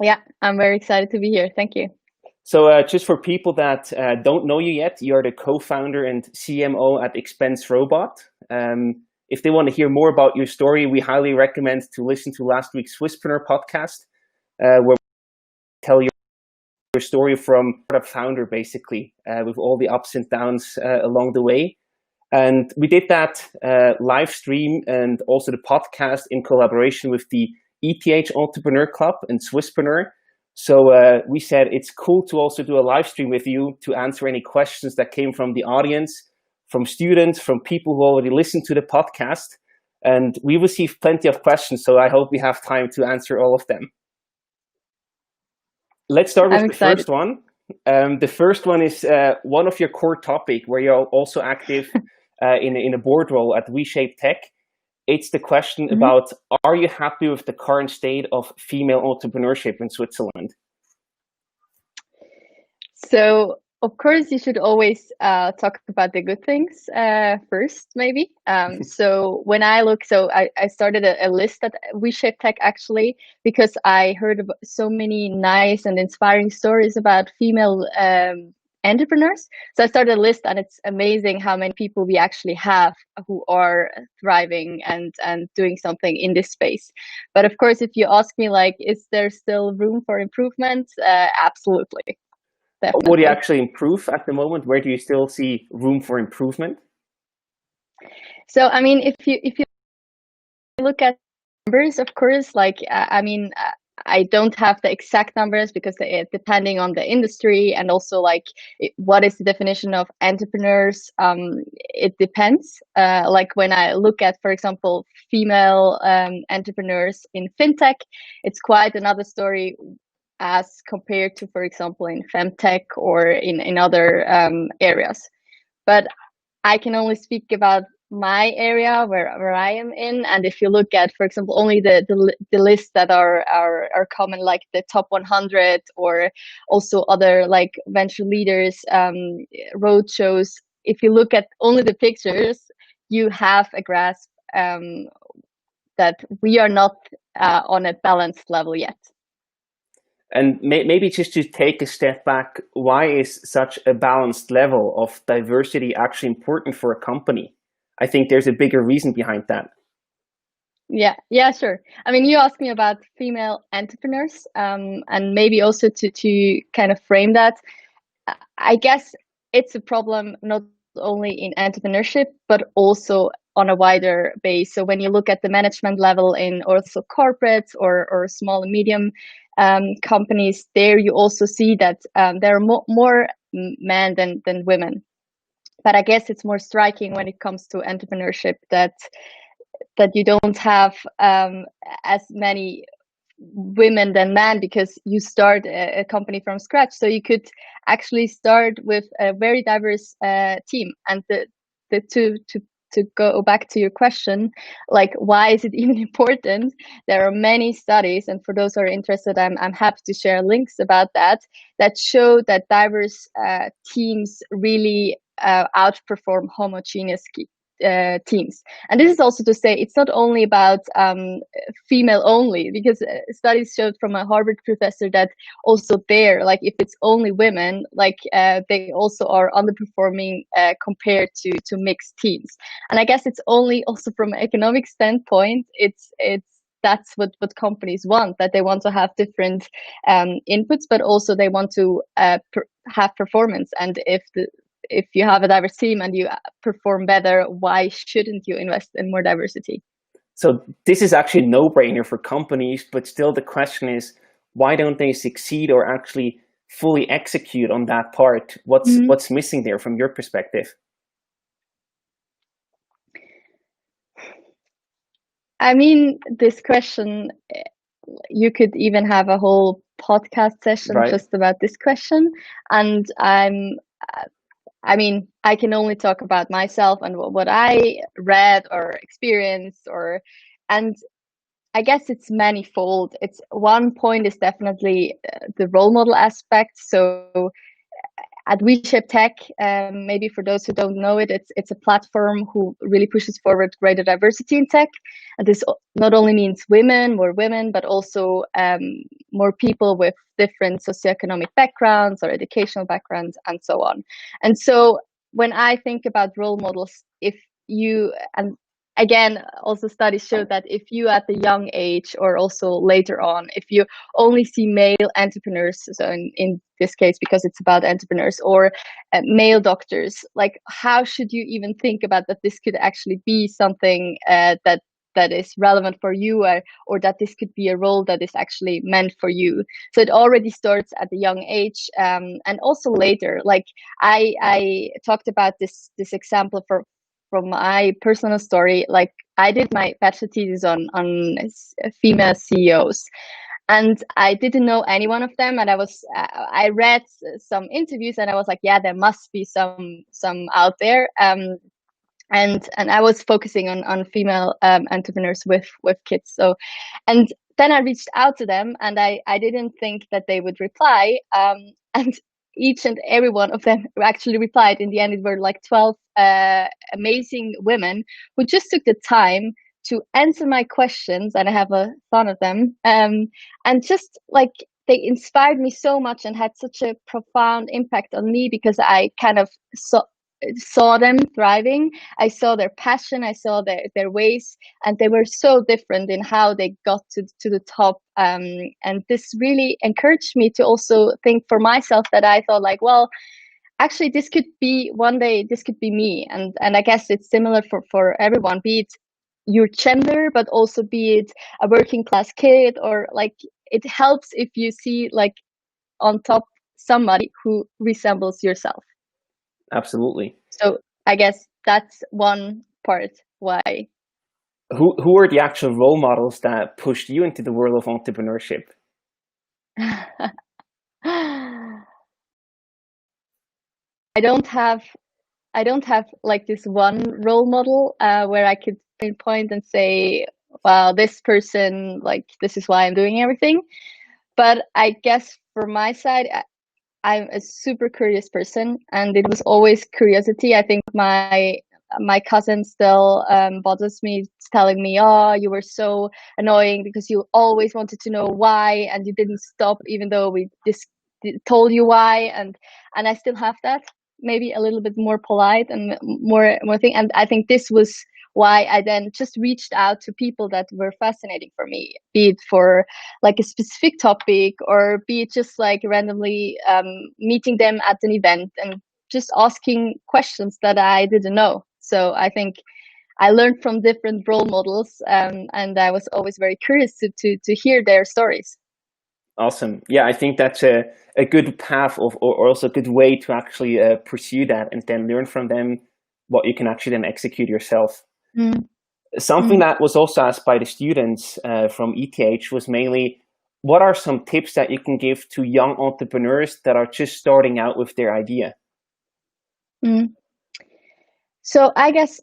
Yeah, I'm very excited to be here. Thank you. So just for people that don't know you yet, you're the co-founder and CMO at ExpenseRobot. If they want to hear more about your story, we highly recommend to listen to last week's Swisspreneur podcast, where we tell your story from a founder, basically, with all the ups and downs along the way. And we did that live stream and also the podcast in collaboration with the ETH Entrepreneur Club and Swisspreneur. So we said it's cool to also do a live stream with you to answer any questions that came from the audience, from students, from people who already listened to the podcast. And we received plenty of questions, so I hope we have time to answer all of them. Let's start with the first one. The first one is one of your core topic where you're also active in a board role at Reshape Tech. It's the question about, are you happy with the current state of female entrepreneurship in Switzerland? So, of course, you should always talk about the good things first, maybe. So when I look, I started a list at Reshape Tech actually, because I heard so many nice and inspiring stories about female entrepreneurs. So I started a list, and it's amazing how many people we actually have who are thriving and doing something in this space. But of course, if you ask me, like, is there still room for improvement? Absolutely. Definitely. What do you actually improve at the moment? Where do you still see room for improvement? So, I mean, if you look at numbers, of course, like, I don't have the exact numbers because depending on the industry and also like what is the definition of entrepreneurs, it depends. Like when I look at, for example, female entrepreneurs in fintech, it's quite another story as compared to, for example, in femtech or in other areas. But I can only speak about my area where I am in, and if you look at, for example, only the lists that are common, like the top 100 or also other like venture leaders road shows, if you look at only the pictures, you have a grasp that we are not on a balanced level yet. And maybe just to take a step back, why is such a balanced level of diversity actually important for a company? I think there's a bigger reason behind that. Yeah, sure. I mean, you asked me about female entrepreneurs, and maybe also to kind of frame that. I guess it's a problem not only in entrepreneurship, but also on a wider base. So when you look at the management level in also corporates or small and medium companies, there you also see that there are more men than women. But I guess it's more striking when it comes to entrepreneurship that you don't have as many women than men, because you start a company from scratch. So you could actually start with a very diverse team. And to go back to your question, like, why is it even important? There are many studies, and for those who are interested, I'm happy to share links about that show that diverse teams really outperform homogeneous teams. And this is also to say it's not only about female only, because studies showed from a Harvard professor that also there, like if it's only women, like they also are underperforming compared to mixed teams. And I guess it's only also from an economic standpoint, it's that's what companies want, that they want to have different inputs, but also they want to have performance. And if you have a diverse team and you perform better, why shouldn't you invest in more diversity? So this is actually a no-brainer for companies, but still the question is, why don't they succeed or actually fully execute on that part? What's missing there from your perspective? I mean, this question, you could even have a whole podcast session just about this question. And I mean, I can only talk about myself and what I read or experienced, and I guess it's manifold. It's one point is definitely the role model aspect. So at Reshape Tech, maybe for those who don't know it, it's a platform who really pushes forward greater diversity in tech. And this not only means more women, but also more people with different socioeconomic backgrounds or educational backgrounds and so on. And so when I think about role models, if you, and again, also studies show that if you at the young age or also later on, if you only see male entrepreneurs, so in this case, because it's about entrepreneurs, or male doctors, like how should you even think about that this could actually be something that is relevant for you, or that this could be a role that is actually meant for you. So it already starts at a young age, and also later. Like I talked about this example from my personal story. Like I did my bachelor thesis on female CEOs, and I didn't know any one of them. And I read some interviews, and I was like, yeah, there must be some out there. And I was focusing on female entrepreneurs with kids. So, and then I reached out to them, and I didn't think that they would reply. And each and every one of them actually replied. In the end, it were like 12 amazing women who just took the time to answer my questions, and I have a ton of them. And just like they inspired me so much and had such a profound impact on me, because I kind of saw them thriving. I saw their passion, I saw their ways, and they were so different in how they got to the top. And this really encouraged me to also think for myself, that I thought like, well, actually this could be one day, this could be me. And I guess it's similar for everyone, be it your gender, but also be it a working class kid, or like it helps if you see like on top somebody who resembles yourself. Absolutely. So I guess that's one part why. Who are the actual role models that pushed you into the world of entrepreneurship? I don't have like this one role model where I could pinpoint and say, well, this person, like this is why I'm doing everything. But I guess for my side, I'm a super curious person, and it was always curiosity. I think my cousin still bothers me, telling me, "Oh, you were so annoying because you always wanted to know why, and you didn't stop, even though we just told you why." And I still have that, maybe a little bit more polite and more thing. And I think this was why I then just reached out to people that were fascinating for me, be it for like a specific topic, or be it just like randomly meeting them at an event and just asking questions that I didn't know. So I think I learned from different role models, and I was always very curious to hear their stories. Awesome. Yeah, I think that's a good path of, or also a good way to actually pursue that, and then learn from them what you can actually then execute yourself. Mm. Something Mm. that was also asked by the students from ETH was mainly, what are some tips that you can give to young entrepreneurs that are just starting out with their idea? Mm. So I guess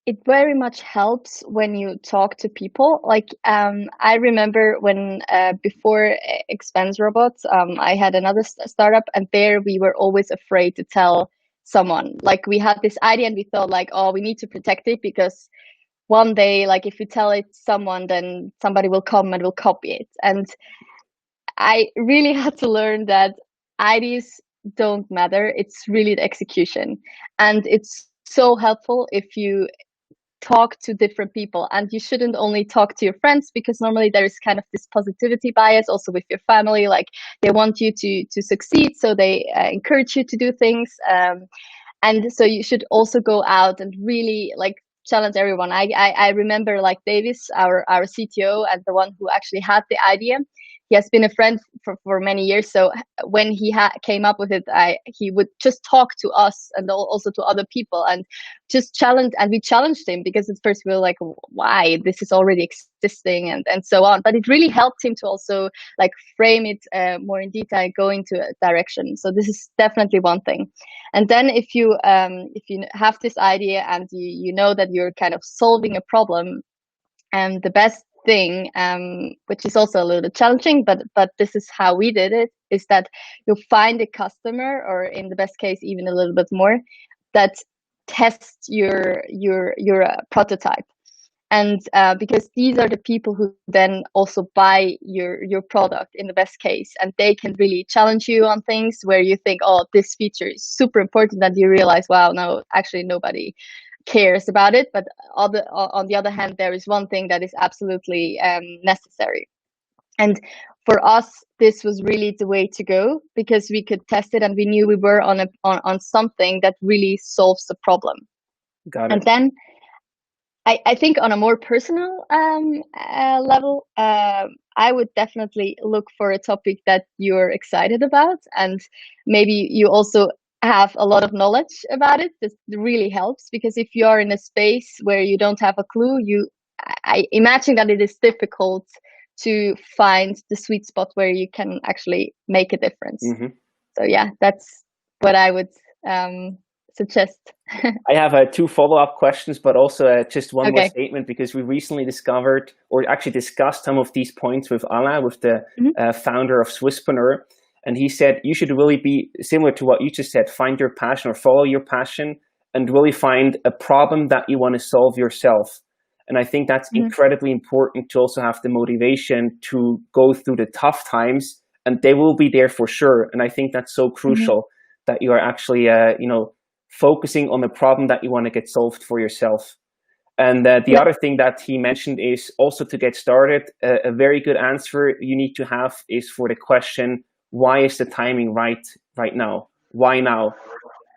it very much helps when you talk to people. Like I remember when before ExpenseRobot, I had another startup, and there we were always afraid to tell someone. Like we had this idea, and we thought like, oh, we need to protect it, because one day, like if we tell it to someone, then somebody will come and will copy it. And I really had to learn that ideas don't matter. It's really the execution. And it's so helpful if you talk to different people, and you shouldn't only talk to your friends, because normally there is kind of this positivity bias also with your family. Like they want you to succeed, so they encourage you to do things. And so you should also go out and really like challenge everyone. I remember like Davis, our CTO, and the one who actually had the idea. He has been a friend for many years. So when he came up with it, he would just talk to us and also to other people, and just challenge. And we challenged him, because at first we were like, why, this is already existing, and so on. But it really helped him to also like frame it more in detail, go into a direction. So this is definitely one thing. And then if you have this idea, and you know that you're kind of solving a problem, and the best thing, which is also a little bit challenging, but this is how we did it, is that you find a customer, or in the best case even a little bit more, that tests your prototype. And because these are the people who then also buy your product in the best case, and they can really challenge you on things where you think, oh, this feature is super important, and you realize, wow, no, actually nobody cares about it. But on the other hand, there is one thing that is absolutely necessary. And for us, this was really the way to go, because we could test it and we knew we were on something that really solves the problem. Got it. And then I think on a more personal level, I would definitely look for a topic that you're excited about, and maybe you also have a lot of knowledge about it. This really helps, because if you are in a space where you don't have a clue, I imagine that it is difficult to find the sweet spot where you can actually make a difference. So yeah, that's what I would suggest. I have 2 follow-up questions, but also just one more statement, because we recently discovered, or actually discussed, some of these points with Alain, with the founder of Swisspreneur. And he said, you should really be similar to what you just said, find your passion or follow your passion, and really find a problem that you want to solve yourself. And I think that's incredibly important, to also have the motivation to go through the tough times, and they will be there for sure. And I think that's so crucial, that you are actually, focusing on the problem that you want to get solved for yourself. And the other thing that he mentioned is also, to get started, a very good answer you need to have is for the question, why is the timing right now? Why now?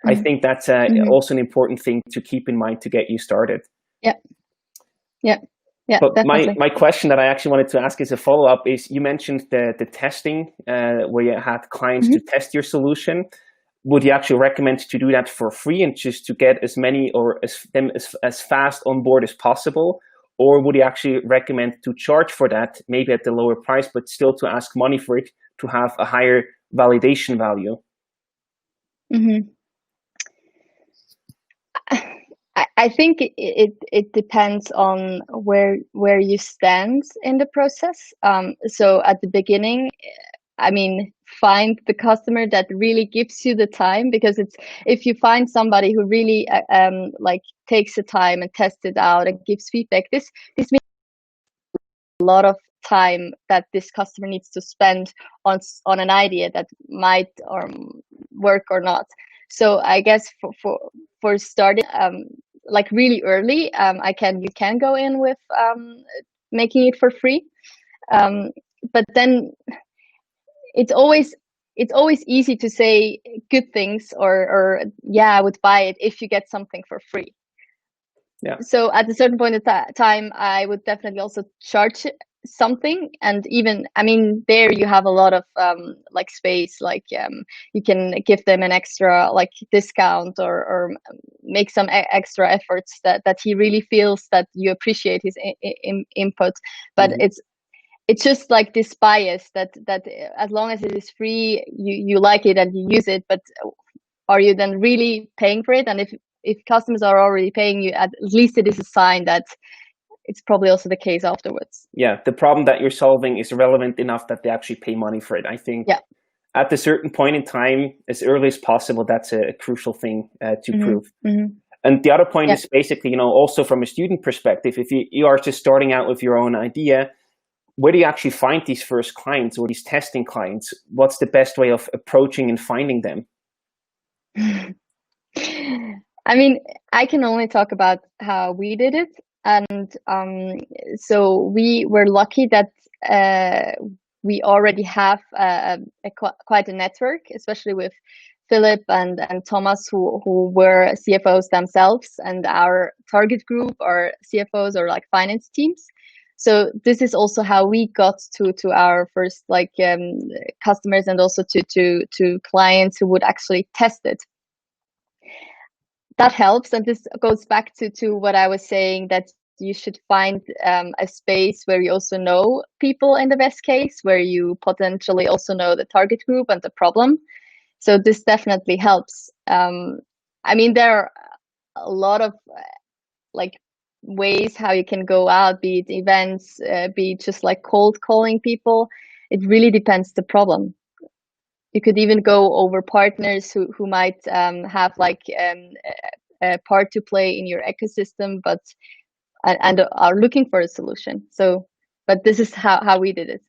I think that's also an important thing to keep in mind to get you started. But definitely. my question that I actually wanted to ask as a follow-up is, you mentioned the testing, where you had clients to test your solution. Would you actually recommend to do that for free and just to get as many or as fast on board as possible? Or would you actually recommend to charge for that, maybe at the lower price, but still to ask money for it to have a higher validation value? I think it depends on where you stand in the process. So at the beginning, I mean, find the customer that really gives you the time, because if you find somebody who really like takes the time and tests it out and gives feedback, this means a lot of time that this customer needs to spend on an idea that might work or not. So I guess for starting like really early, you can go in with making it for free, but then it's always easy to say good things, or yeah, I would buy it if you get something for free. So at a certain point in time, I would definitely also charge something. And even, I mean, there you have a lot of like space, like you can give them an extra like discount, or make some extra efforts that he really feels that you appreciate his input. But it's just like this bias that as long as it is free, you like it and you use it, but are you then really paying for it? And if customers are already paying you, at least it is a sign that it's probably also the case afterwards. Yeah, the problem that you're solving is relevant enough that they actually pay money for it. I think at a certain point in time, as early as possible, that's a crucial thing to prove. And the other point is basically, also from a student perspective, if you are just starting out with your own idea, where do you actually find these first clients or these testing clients? What's the best way of approaching and finding them? I mean, I can only talk about how we did it. And so we were lucky that we already have quite a network, especially with Philip and Thomas, who were CFOs themselves, and our target group are CFOs or like finance teams. So this is also how we got to our first like customers, and also to clients who would actually test it. That helps, and this goes back to what I was saying, that you should find a space where you also know people in the best case, where you potentially also know the target group and the problem. So this definitely helps. I mean, there are a lot of like ways how you can go out, be it events, be it just like cold calling people. It really depends the problem. You could even go over partners who might have like a part to play in your ecosystem, but and are looking for a solution. So, but this is how we did it.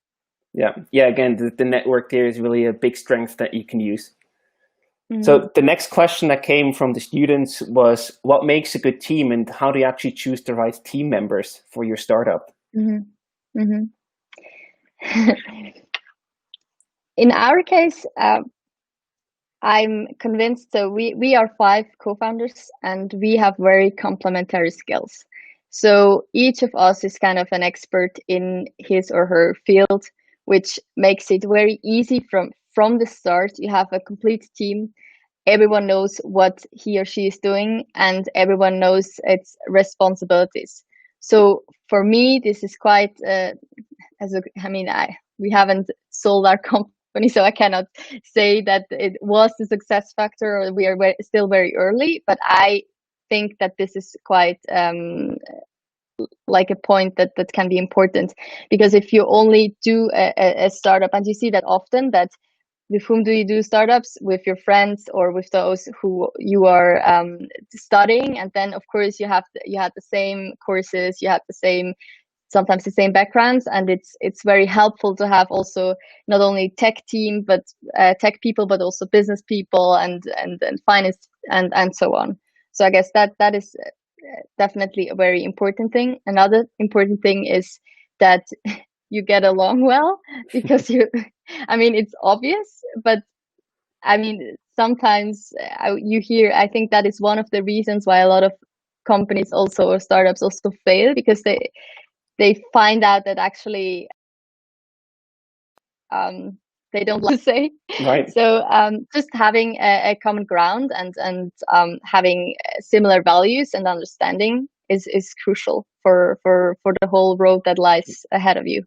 Yeah. Again, the network there is really a big strength that you can use. Mm-hmm. So the next question that came from the students was, what makes a good team, and how do you actually choose the right team members for your startup? Mm-hmm. Mm-hmm. In our case, I'm convinced. So we are 5 co-founders, and we have very complementary skills. So each of us is kind of an expert in his or her field, which makes it very easy from the start. You have a complete team. Everyone knows what he or she is doing, and everyone knows its responsibilities. So for me, this is quite we haven't sold our company, so I cannot say that it was the success factor, or we are still very early. But I think that this is quite like a point that can be important, because if you only do a startup, and you see that often, that with whom do you do startups? With your friends or with those who you are studying, and then of course you had the same courses, you had sometimes the same backgrounds, and it's very helpful to have also not only tech team, but tech people, but also business people and finance and so on. So I guess that is definitely a very important thing. Another important thing is that you get along well, because it's obvious, but sometimes you hear, I think that is one of the reasons why a lot of companies also, or startups also, fail, because they find out that actually they don't like to say. Right. So just having a common ground and having similar values and understanding is crucial for the whole road that lies ahead of you.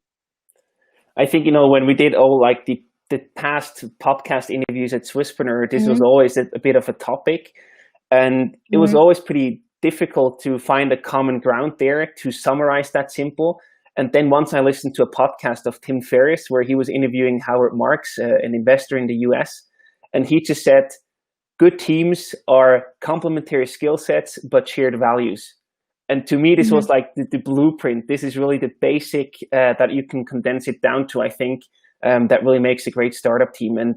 I think, when we did all like the past podcast interviews at Swisspreneur, this was always a bit of a topic, and it was always pretty difficult to find a common ground there, to summarize that simple. And then once I listened to a podcast of Tim Ferriss where he was interviewing Howard Marks, an investor in the US, and he just said, good teams are complementary skill sets, but shared values. And to me, this was like the blueprint. This is really the basic that you can condense it down to, I think, that really makes a great startup team. And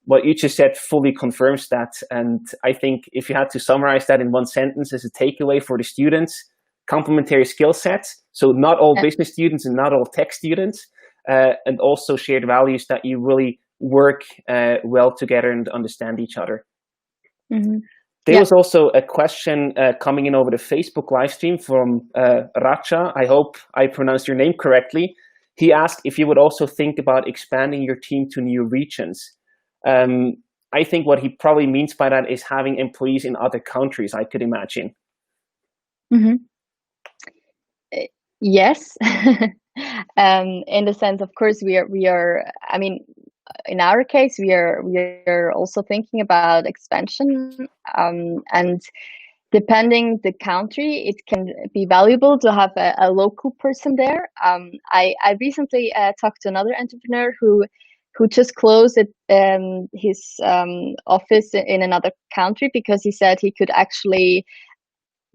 what you just said fully confirms that. And I think if you had to summarize that in one sentence as a takeaway for the students, complementary skill sets. So not all business students and not all tech students, and also shared values that you really work well together and understand each other. There was also a question coming in over the Facebook live stream from Racha. I hope I pronounced your name correctly. He asked if you would also think about expanding your team to new regions. I think what he probably means by that is having employees in other countries, I could imagine. Yes. In the sense, of course, we are. In our case, we are also thinking about expansion, and depending the country, it can be valuable to have a local person there. I recently talked to another entrepreneur who just closed his office in another country, because he said he could actually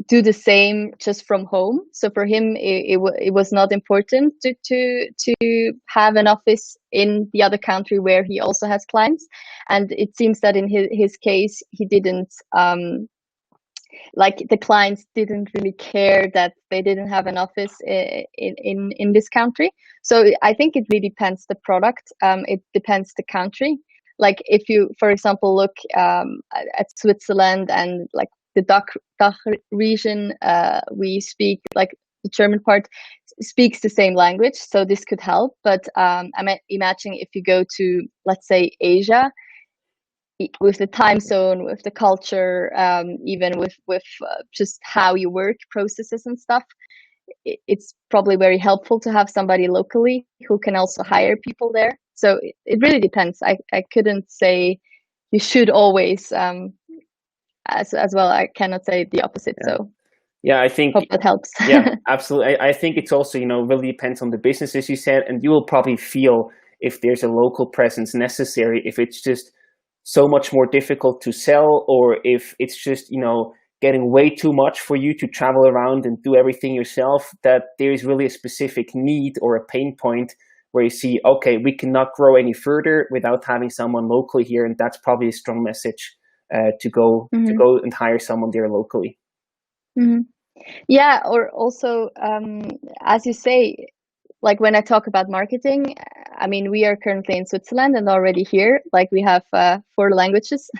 do the same just from home. So for him, it was not important to have an office in the other country where he also has clients. And it seems that in his case, he didn't like the clients didn't really care that they didn't have an office in this country. So I think it really depends the product. It depends the country. Like if you, for example, look at Switzerland and like the DACH region, we speak, like the German part speaks the same language, so this could help. But I imagine if you go to, let's say, Asia, with the time zone, with the culture, even with just how you work, processes and stuff, it's probably very helpful to have somebody locally who can also hire people there. So it really depends. I couldn't say you should always, as well. I cannot say the opposite. Yeah. So yeah, I think hope that helps. Yeah, absolutely. I think it's also, really depends on the business, as you said, and you will probably feel if there's a local presence necessary, if it's just so much more difficult to sell, or if it's just, getting way too much for you to travel around and do everything yourself, that there is really a specific need or a pain point where you see, okay, we cannot grow any further without having someone locally here, and that's probably a strong message to go and hire someone there locally. Yeah, or also, as you say, like when I talk about marketing, I mean, we are currently in Switzerland and already here, like we have 4 languages.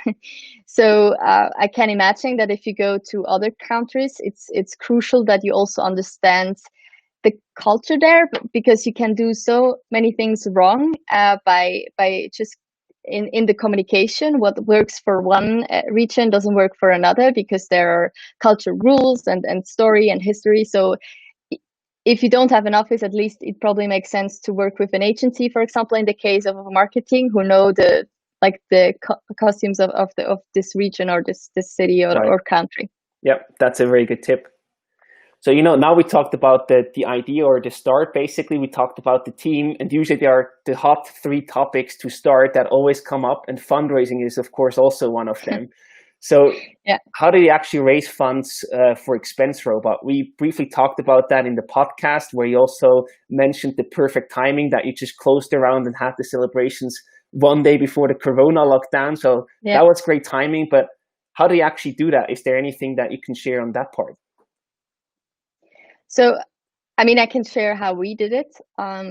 So I can imagine that if you go to other countries, it's crucial that you also understand the culture there, because you can do so many things wrong by just in the communication. What works for one region doesn't work for another, because there are cultural rules and story and history. So if you don't have an office, at least it probably makes sense to work with an agency, for example, in the case of marketing, who know the costumes of this region or this city or country. Yeah, that's a very good tip. So, now we talked about the idea or the start. Basically, we talked about the team, and usually there are the hot 3 topics to start that always come up, and fundraising is, of course, also one of them. So yeah. How do you actually raise funds for ExpenseRobot? We briefly talked about that in the podcast, where you also mentioned the perfect timing, that you just closed around and had the celebrations one day before the Corona lockdown. So that was great timing, but how do you actually do that? Is there anything that you can share on that part? So, I mean, I can share how we did it.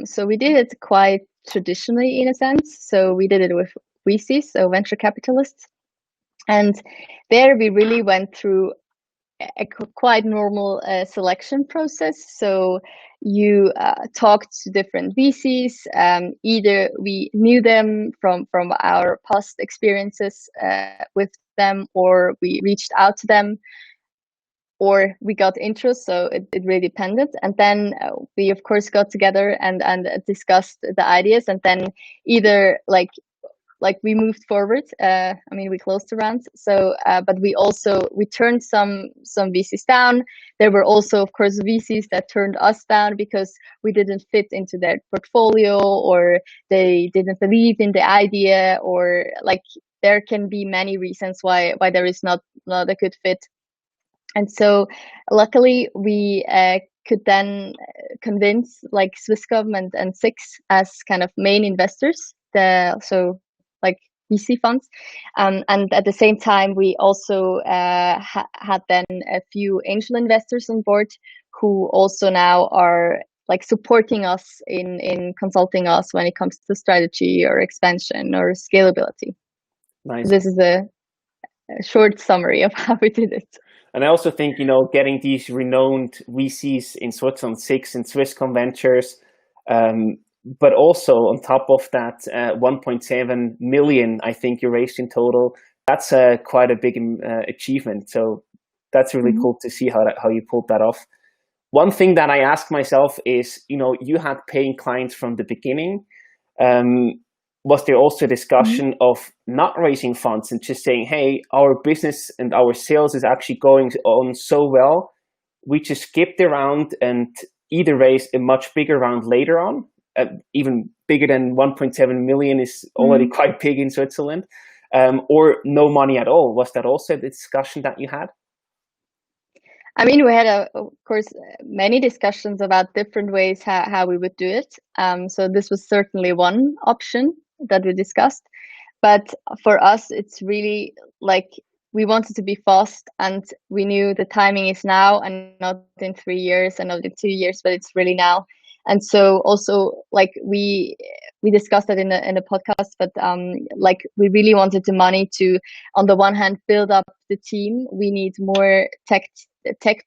So we did it quite traditionally in a sense. So we did it with VCs, so venture capitalists. And there we really went through a quite normal selection process. So you talked to different VCs. Either we knew them from our past experiences with them, or we reached out to them, or we got interest. So it really depended. And then we, of course, got together and discussed the ideas. And then either like we moved forward. I mean, we closed the rounds. So, but we turned some VCs down. There were also, of course, VCs that turned us down because we didn't fit into their portfolio, or they didn't believe in the idea, or like there can be many reasons why there is not a good fit. And so luckily we could then convince like Swiss government and SIX as kind of main investors, so like VC funds. And at the same time, we also had then a few angel investors on board, who also now are like supporting us in consulting us when it comes to strategy or expansion or scalability. Nice. This is a short summary of how we did it. And I also think, getting these renowned VCs in Switzerland, SIX and Swisscom Ventures, but also on top of that, 1.7 million, I think you raised in total. That's quite a big achievement. So that's really cool to see how you pulled that off. One thing that I ask myself is, you had paying clients from the beginning. Was there also a discussion of not raising funds and just saying, hey, our business and our sales is actually going on so well, we just skip the round and either raise a much bigger round later on, even bigger than 1.7 million is already quite big in Switzerland, or no money at all? Was that also the discussion that you had? I mean, we had, of course, many discussions about different ways how we would do it. So this was certainly one option that we discussed. But for us, it's really like we wanted to be fast, and we knew the timing is now and not in 3 years and not in 2 years, but it's really now. And so also like we discussed that in the podcast, but like we really wanted the money to, on the one hand, build up the team. We need more tech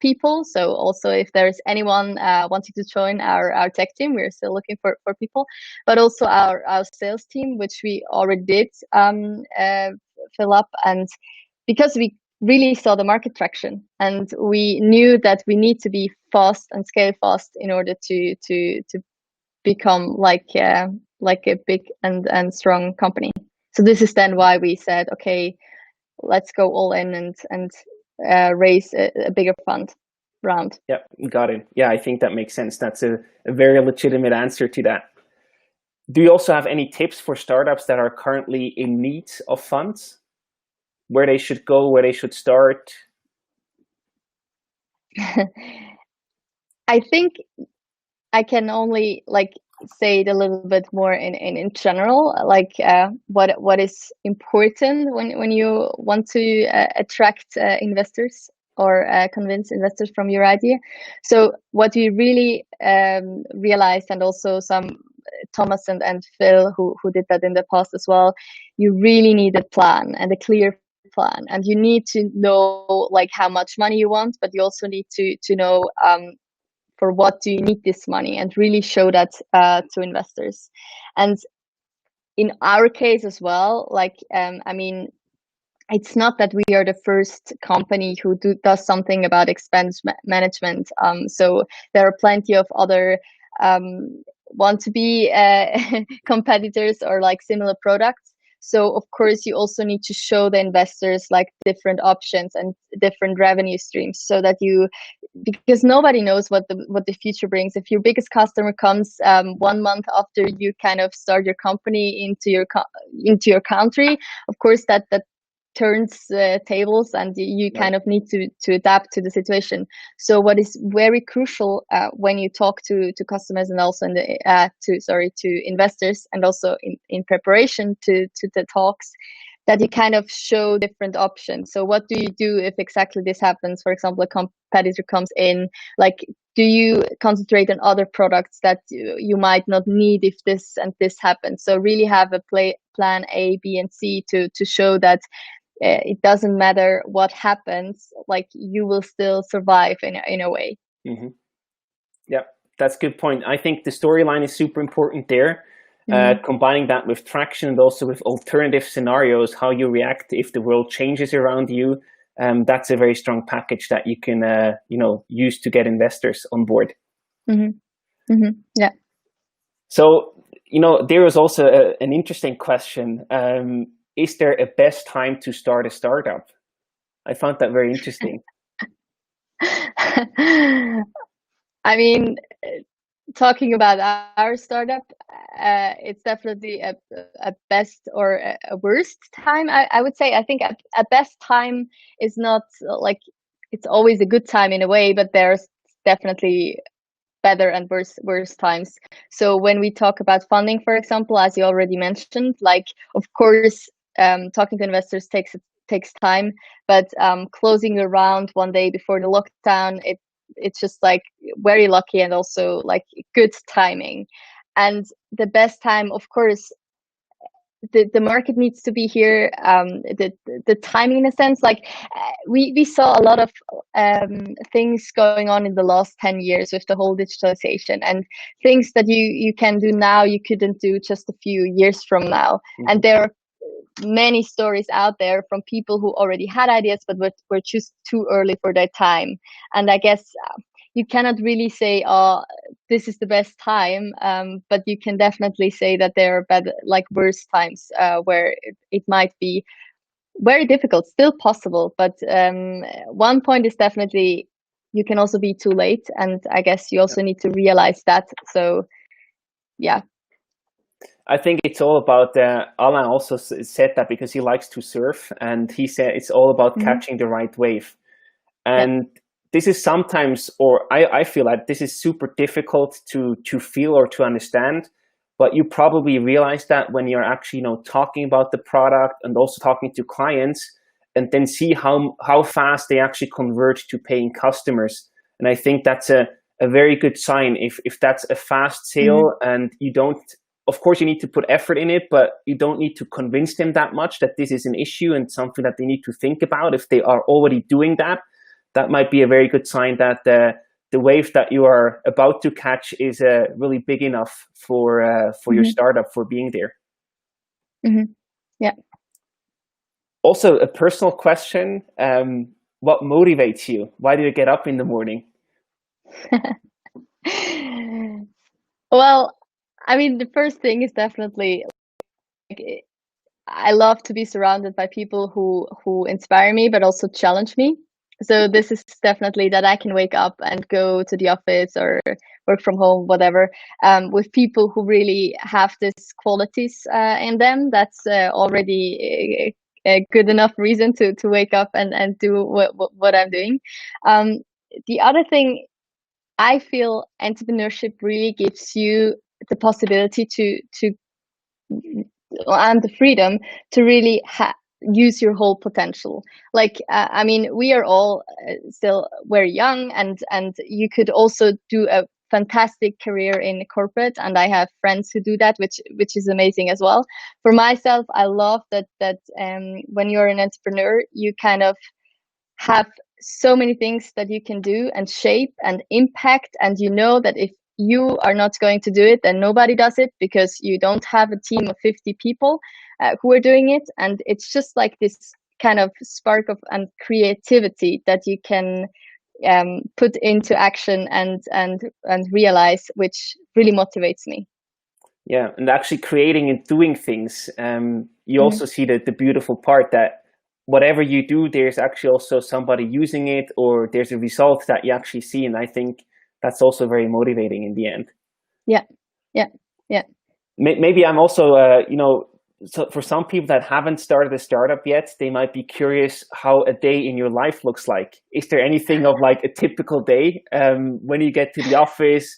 people. So also if there's anyone wanting to join our tech team, we're still looking for people, but also our sales team, which we already did fill up. And because we really saw the market traction, and we knew that we need to be fast and scale fast in order to become like a big and strong company. So this is then why we said, okay, let's go all in and raise a bigger fund round. Yeah, got it. Yeah, I think that makes sense. That's a very legitimate answer to that. Do you also have any tips for startups that are currently in need of funds? Where they should go, where they should start? I think I can only like say it a little bit more in general, like what is important when you want to attract investors or convince investors from your idea. So what we really realized, and also some Thomas and Phil who did that in the past as well, you really need a plan and a clear plan, and you need to know like how much money you want, but you also need to know for what do you need this money, and really show that to investors. And in our case as well, like I mean, it's not that we are the first company who does something about expense management. So there are plenty of other want to be competitors or like similar products. So of course you also need to show the investors like different options and different revenue streams, so that you, because nobody knows what the future brings. If your biggest customer comes 1 month after you kind of start your company into your country, of course that turns tables, and you kind of need to adapt to the situation. So what is very crucial when you talk to customers, and also in the to investors, and also in preparation to the talks, that you kind of show different options. So what do you do if exactly this happens? For example, a competitor comes in, like, do you concentrate on other products that you might not need if this and this happens? So really have a plan A, B, and C to show that it doesn't matter what happens, like you will still survive in a way. Mm-hmm. Yeah, that's a good point. I think the storyline is super important there. Combining that with traction and also with alternative scenarios, how you react if the world changes around you. That's a very strong package that you can use to get investors on board. Yeah. So there is also an interesting question. Is there a best time to start a startup? I found that very interesting. I mean, talking about our startup, it's definitely a best or a worst time. I would say. I think a best time is not like, it's always a good time in a way, but there's definitely better and worse times. So when we talk about funding, for example, as you already mentioned, like of course talking to investors takes time, but closing the round 1 day before the lockdown, it's just like very lucky, and also like good timing. And the best time, of course, the market needs to be here. The timing, in a sense, like we saw a lot of things going on in the last 10 years with the whole digitalization, and things that you can do now you couldn't do just a few years from now. And there are many stories out there from people who already had ideas but were just too early for their time. And I guess you cannot really say, oh, this is the best time, but you can definitely say that there are better, like worse times where it might be very difficult, still possible. But one point is definitely you can also be too late, and I guess you also need to realize that. So yeah. I think it's all about, Alain also said that because he likes to surf, and he said it's all about catching the right wave. And this is sometimes, or I feel like this is super difficult to feel or to understand, but you probably realize that when you're actually talking about the product and also talking to clients, and then see how fast they actually convert to paying customers. And I think that's a very good sign if that's a fast sale, and you don't, of course you need to put effort in it, but you don't need to convince them that much that this is an issue and something that they need to think about. If they are already doing that, that might be a very good sign that the wave that you are about to catch is really big enough for your startup, for being there. Yeah. Also, a personal question: what motivates you? Why do you get up in the morning? Well, I mean, the first thing is definitely like, I love to be surrounded by people who inspire me, but also challenge me. So this is definitely that I can wake up and go to the office or work from home, whatever, with people who really have these qualities in them. That's already a good enough reason to wake up and do what I'm doing. the other thing, I feel entrepreneurship really gives you the possibility to and the freedom to really use your whole potential. Like, I mean, we are all still very young, and you could also do a fantastic career in corporate, and I have friends who do that, which is amazing as well. For myself, I love that when you're an entrepreneur, you kind of have so many things that you can do and shape and impact, and you know that if you are not going to do it, then nobody does it, because you don't have a team of 50 people who are doing it. And it's just like this kind of spark of and creativity that you can put into action and realize, which really motivates me. Yeah, and actually creating and doing things. You also see the beautiful part that whatever you do, there's actually also somebody using it, or there's a result that you actually see. And I think that's also very motivating in the end. Yeah, yeah, yeah. Maybe I'm also, so for some people that haven't started a startup yet, they might be curious how a day in your life looks like. Is there anything of like a typical day when you get to the office,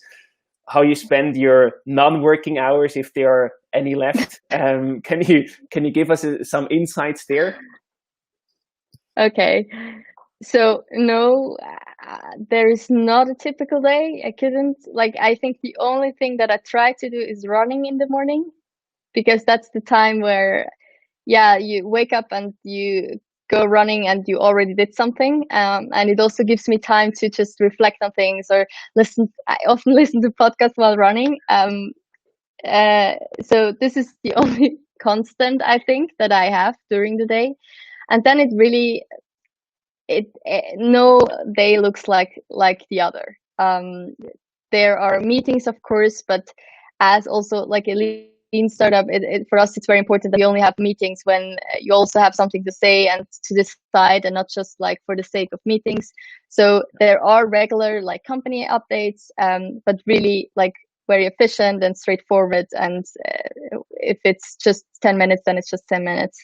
how you spend your non-working hours, if there are any left? Can you give us some insights there? Okay. So no, there is not a typical day. I couldn't, like, I think the only thing that I try to do is running in the morning, because that's the time where, yeah, you wake up and you go running and you already did something. And it also gives me time to just reflect on things or listen. I often listen to podcasts while running. So this is the only constant I think that I have during the day. And then it really, no day looks like the other. There are meetings, of course, but as also like a lean startup, for us it's very important that we only have meetings when you also have something to say and to decide, and not just like for the sake of meetings. So there are regular like company updates, but really like very efficient and straightforward. And if it's just 10 minutes, then it's just 10 minutes.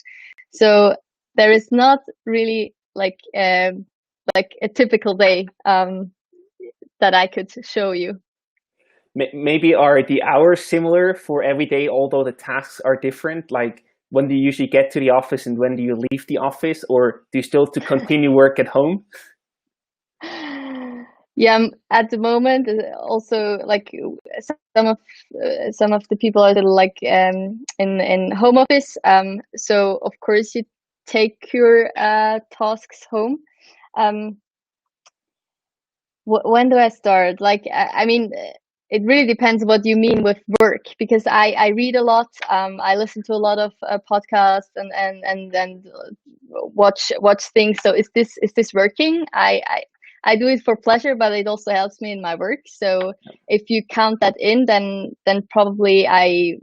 So there is not really like a typical day that I could show you. Maybe are the hours similar for every day, although the tasks are different? Like, when do you usually get to the office and when do you leave the office, or do you still have to continue work at home? Yeah, at the moment, also like some of the people are like in home office. So of course you take your tasks home. Um, when do I start? Like, I mean, it really depends what you mean with work, because I read a lot. I listen to a lot of podcasts and watch things. So is this working? I do it for pleasure, but it also helps me in my work. So if you count that in, then probably I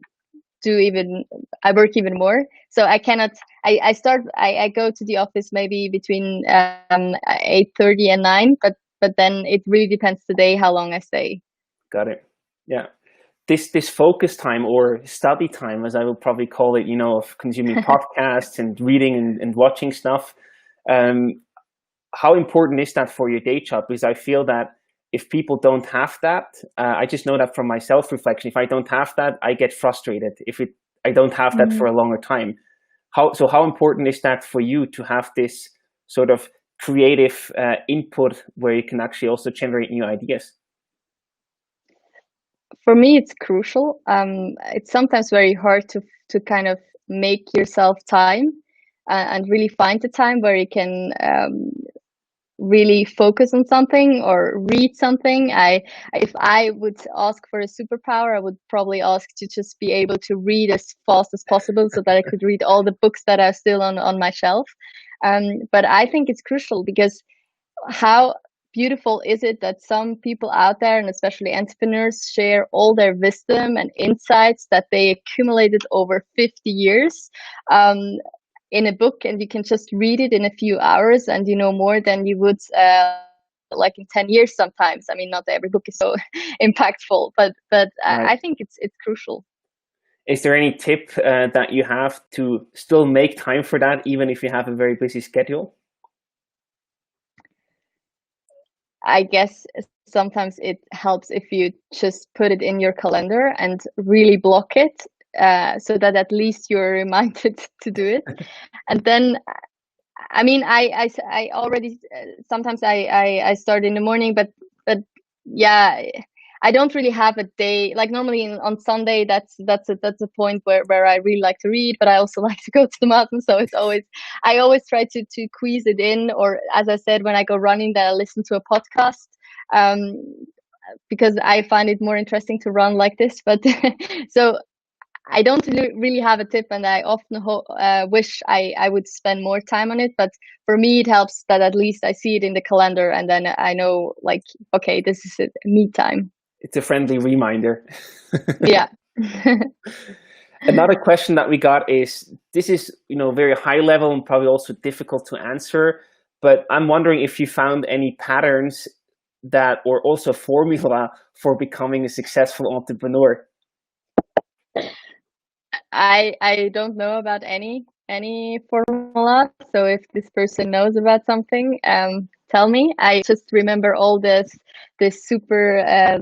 work even more. So I cannot. I go to the office maybe between 8:30 and 9, but then it really depends the day how long I stay. Got it. Yeah. This focus time, or study time, as I will probably call it, of consuming podcasts and reading and watching stuff. How important is that for your day job? Because I feel that if people don't have that, I just know that from my self-reflection, if I don't have that, I get frustrated I don't have that for a longer time. How important is that for you to have this sort of creative input where you can actually also generate new ideas? For me, it's crucial. It's sometimes very hard to kind of make yourself time and really find the time where you can really focus on something or read something. If I would ask for a superpower, I would probably ask to just be able to read as fast as possible so that I could read all the books that are still on my shelf. But I think it's crucial, because how beautiful is it that some people out there, and especially entrepreneurs, share all their wisdom and insights that they accumulated over 50 years in a book, and you can just read it in a few hours and you know more than you would like in 10 years sometimes. I mean, not every book is so impactful, but Right. I think it's crucial. Is there any tip that you have to still make time for that, even if you have a very busy schedule? I guess sometimes it helps if you just put it in your calendar and really block it, so that at least you're reminded to do it. And then, I mean, I already sometimes I start in the morning, but yeah, I don't really have a day like normally on Sunday. That's a point where I really like to read, but I also like to go to the mountains. So I always try to squeeze it in. Or as I said, when I go running, that I listen to a podcast. Um, because I find it more interesting to run like this. But so I don't really have a tip, and I often wish I would spend more time on it. But for me, it helps that at least I see it in the calendar, and then I know, like, okay, this is it, me time. It's a friendly reminder. Yeah. Another question that we got is, this is, very high level and probably also difficult to answer, but I'm wondering if you found any patterns that, or also formula for becoming a successful entrepreneur. I don't know about any formula. So if this person knows about something, tell me. I just remember all this super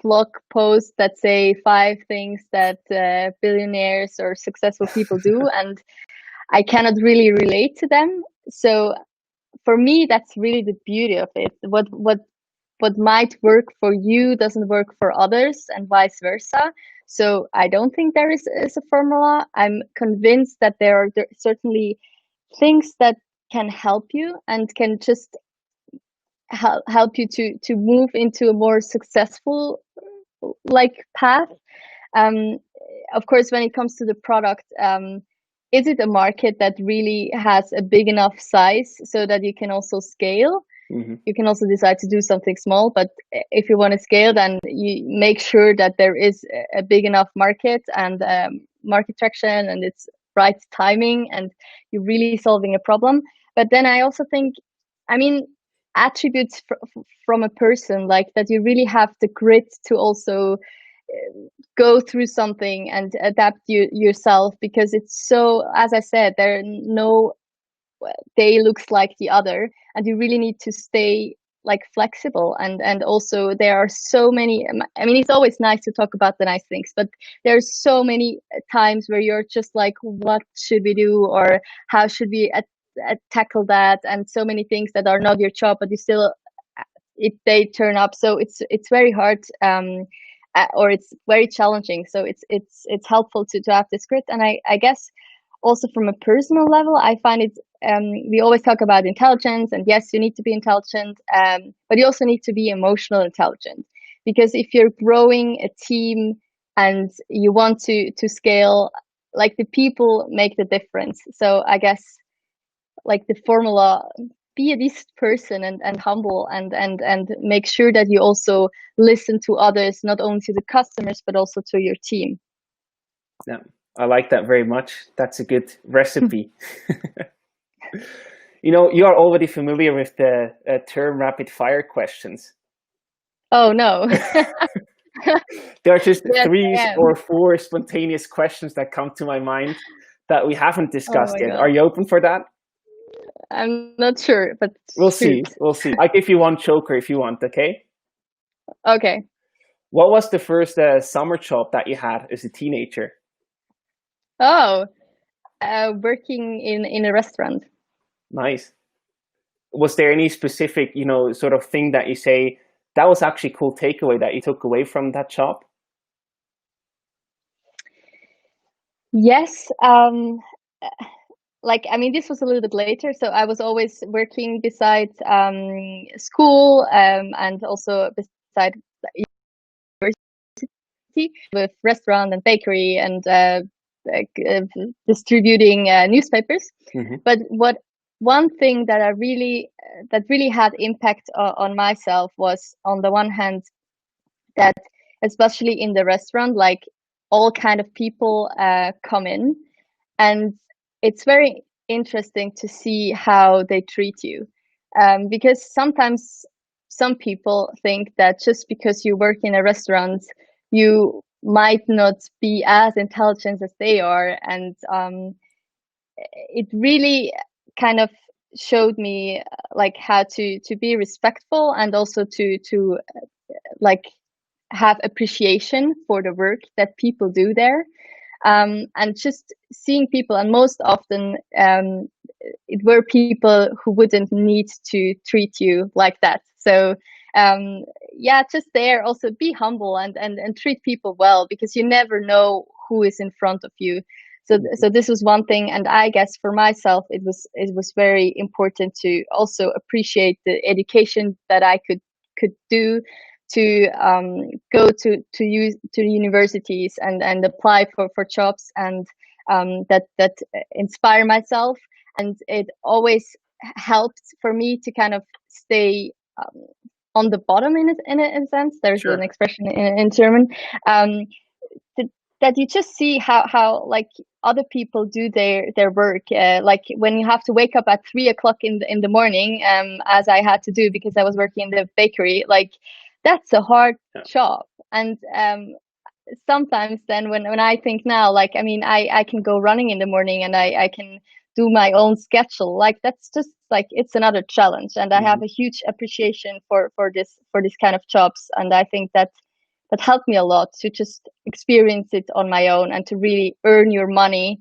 blog posts that say 5 things that billionaires or successful people do, and I cannot really relate to them. So for me, that's really the beauty of it. What might work for you doesn't work for others, and vice versa. So I don't think is a formula. I'm convinced that there are certainly things that can help you and can just help you to move into a more successful like path. Um, of course, when it comes to the product, is it a market that really has a big enough size so that you can also scale? Mm-hmm. You can also decide to do something small, but if you want to scale, then you make sure that there is a big enough market and market traction, and it's right timing, and you're really solving a problem. But then I also think, I mean, attributes from a person, like that you really have the grit to also go through something and adapt yourself, because it's so, as I said, there are no day looks like the other, and you really need to stay like flexible. And also there are so many, I mean, it's always nice to talk about the nice things, but there's so many times where you're just like, what should we do, or how should we tackle that, and so many things that are not your job, but you still they turn up. So it's very hard, or it's very challenging. So it's helpful to have this grit. And I guess also from a personal level, I find it, we always talk about intelligence, and yes, you need to be intelligent, but you also need to be emotional intelligent, because if you're growing a team and you want to scale, like, the people make the difference. So I guess, like, the formula, be a decent person and humble, and make sure that you also listen to others, not only to the customers but also to your team. Yeah, I like that very much. That's a good recipe. You are already familiar with the term rapid fire questions. Oh no. There are just Yes, three I am. or four spontaneous questions that come to my mind that we haven't Oh discussed my yet. God. Are you open for that? I'm not sure, but We'll shoot. see. We'll see. I'll give you one choker if you want, okay? Okay. What was the first summer job that you had as a teenager? Oh, working in a restaurant. Nice. Was there any specific, sort of thing that you say, that was actually a cool takeaway that you took away from that job? Yes. Like, I mean, this was a little bit later, so I was always working beside school, and also beside university, with restaurant and bakery, and distributing newspapers. Mm-hmm. But one thing that that really had impact on myself was, on the one hand, that especially in the restaurant, like, all kind of people come in, and it's very interesting to see how they treat you, because sometimes some people think that just because you work in a restaurant, you might not be as intelligent as they are, and it really kind of showed me like how to be respectful, and also to like have appreciation for the work that people do there. And just seeing people, and most often it were people who wouldn't need to treat you like that. So yeah, just there also be humble and treat people well, because you never know who is in front of you. So this was one thing, and I guess for myself it was very important to also appreciate the education that I could do, to go to universities and apply for jobs, and that inspire myself. And it always helped for me to kind of stay on the bottom in a sense. There's Sure. an expression in German, um, that, that you just see how like other people do their work. Like when you have to wake up at 3 o'clock in the morning, as I had to do because I was working in the bakery. Like that's a hard job. And sometimes then when I think now, like, I mean, I can go running in the morning, and I can do my own schedule. Like that's just like, it's another challenge. And I have a huge appreciation for this kind of jobs. And I think that helped me a lot to just experience it on my own, and to really earn your money,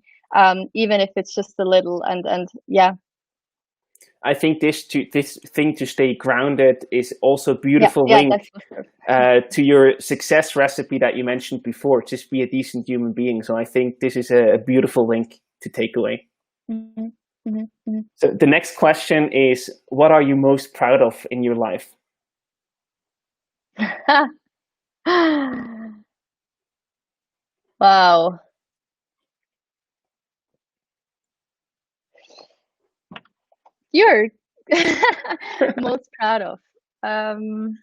even if it's just a little. And yeah. I think this thing to stay grounded is also a beautiful Yeah, link that's for sure. to your success recipe that you mentioned before. Just be a decent human being. So I think this is a beautiful link to take away. Mm-hmm. Mm-hmm. Mm-hmm. So the next question is, what are you most proud of in your life? Wow. You're most proud of. Um,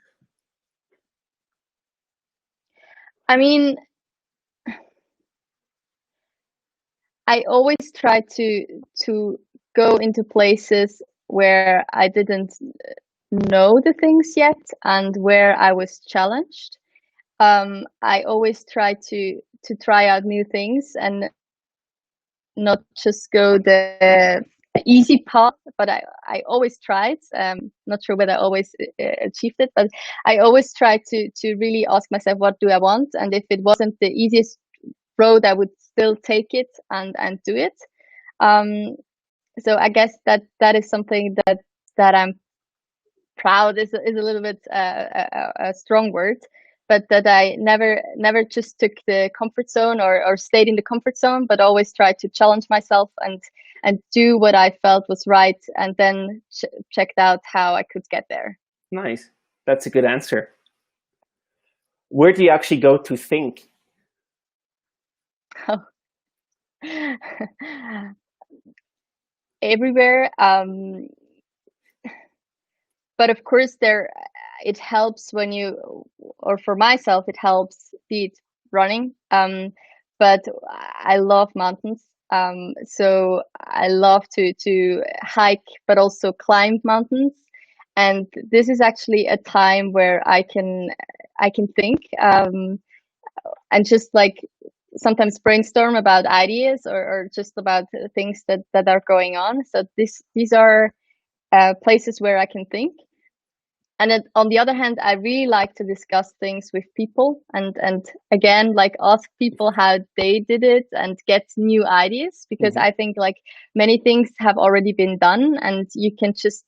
I mean, I always try to go into places where I didn't know the things yet, and where I was challenged. I always try to try out new things, and not just go the easy path, but I always tried. Not sure whether I always achieved it, but I always try to really ask myself, what do I want? And if it wasn't the easiest road, I would still take it and do it. Um, so I guess that is something that I'm proud is a little bit a strong word, but that I never just took the comfort zone, or stayed in the comfort zone, but always tried to challenge myself and do what I felt was right, and then checked out how I could get there. Nice. That's a good answer. Where do you actually go to think? Everywhere. But of course, it helps when you, or for myself, it helps, be it running. But I love mountains. So I love to hike, but also climb mountains. And this is actually a time where I can think, and just like sometimes brainstorm about ideas, or just about things that are going on. So these are places where I can think. And then on the other hand, I really like to discuss things with people, and again, like ask people how they did it, and get new ideas, because I think like many things have already been done, and you can just,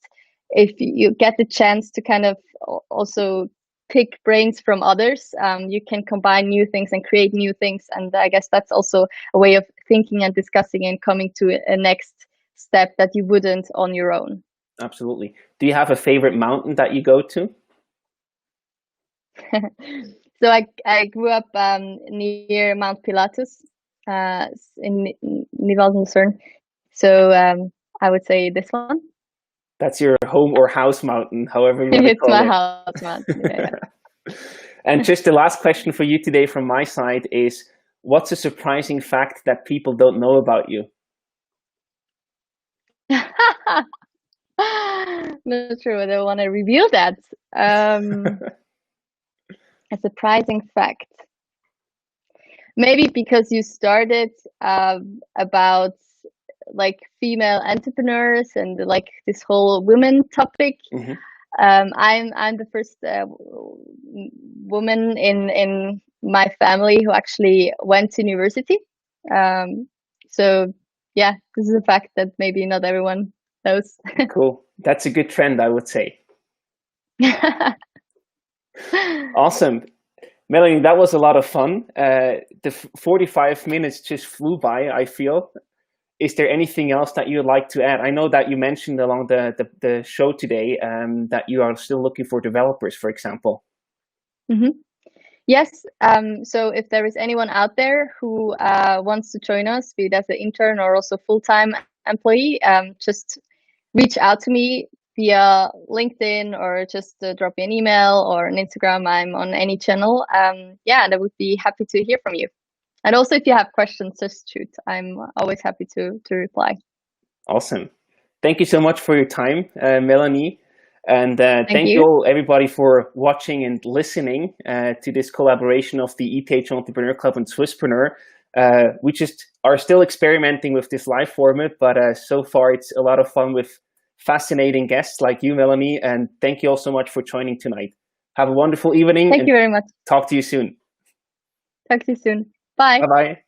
if you get the chance to kind of also pick brains from others, you can combine new things and create new things. And I guess that's also a way of thinking and discussing and coming to a next step that you wouldn't on your own. Absolutely. Do you have a favorite mountain that you go to? So I grew up near Mount Pilatus, in Nivalden. So I would say this one. That's your home or house mountain, however you want to It's call my it. house mountain. Yeah. And just the last question for you today from my side is, what's a surprising fact that people don't know about you? Not sure whether I want to reveal that. A surprising fact. Maybe because you started about like female entrepreneurs and like this whole women topic. Mm-hmm. I'm the first woman in my family who actually went to university. So yeah, this is a fact that maybe not everyone knows. Cool. That's a good trend, I would say. Awesome. Melanie, that was a lot of fun. The 45 minutes just flew by, I feel. Is there anything else that you'd like to add? I know that you mentioned along the show today that you are still looking for developers, for example. Mm-hmm. Yes. So if there is anyone out there who wants to join us, be it as an intern or also full-time employee, just reach out to me via LinkedIn or just drop me an email or an Instagram. I'm on any channel. Yeah, and I would be happy to hear from you. And also, if you have questions, just shoot. I'm always happy to reply. Awesome. Thank you so much for your time, Melanie. And thank you you all, everybody, for watching and listening to this collaboration of the ETH Entrepreneur Club and Swisspreneur. We just are still experimenting with this live format, but so far it's a lot of fun with fascinating guests like you, Melanie. And thank you all so much for joining tonight. Have a wonderful evening. Thank you very much. Talk to you soon. Talk to you soon. Bye. Bye-bye.